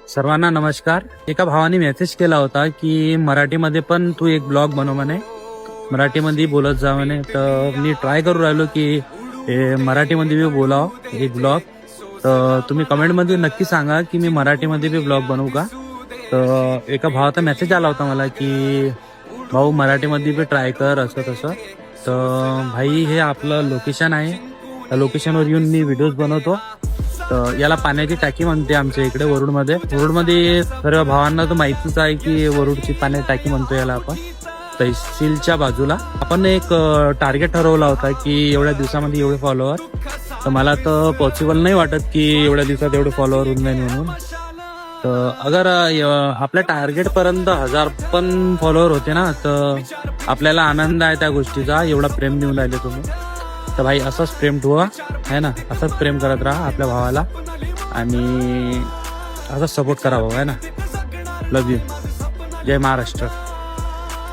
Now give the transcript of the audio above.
सर्वांना नमस्कार. एका भावाने मेसेज केला होता की मराठीमध्ये पण तू एक ब्लॉग बनव म्हणे, मराठीमध्ये बोलत जा म्हणे. तर मी ट्राय करू राहिलो की मराठीमध्ये बी बोलाव एक ब्लॉग. तर तुम्ही कमेंटमध्ये नक्की सांगा की मी मराठीमध्ये बी ब्लॉग बनवू का. तर एका भावाचा मेसेज आला होता मला की भाऊ मराठीमध्ये बी ट्राय कर असं तसं. तर भाई हे आपलं लोकेशन आहे, त्या लोकेशनवर येऊन मी व्हिडिओज बनवतो. तर याला पाण्याची टाकी म्हणते आमच्या इकडे वरुडमध्ये सर्व भावांना तर माहितीच आहे की वरुडची पाण्याची टाकी म्हणतो याला आपण. तहसीलच्या बाजूला आपण एक टार्गेट ठरवला होता की एवढ्या दिवसामध्ये एवढे फॉलोअर. तर मला तर पॉसिबल नाही वाटत की एवढ्या दिवसात एवढे फॉलोअर होऊन जाईल म्हणून. तर अगर आपल्या टार्गेट पर्यंत 1000 पण फॉलोअर होते ना तर आपल्याला आनंद आहे त्या गोष्टीचा. एवढा प्रेम देऊन राहिले तुम्ही. तर भाई असंच प्रेम ठेवा है ना, असंच प्रेम करत राहा आपल्या भावाला आणि असंच सपोर्ट करा भाऊ है ना. लव यू. जय महाराष्ट्र.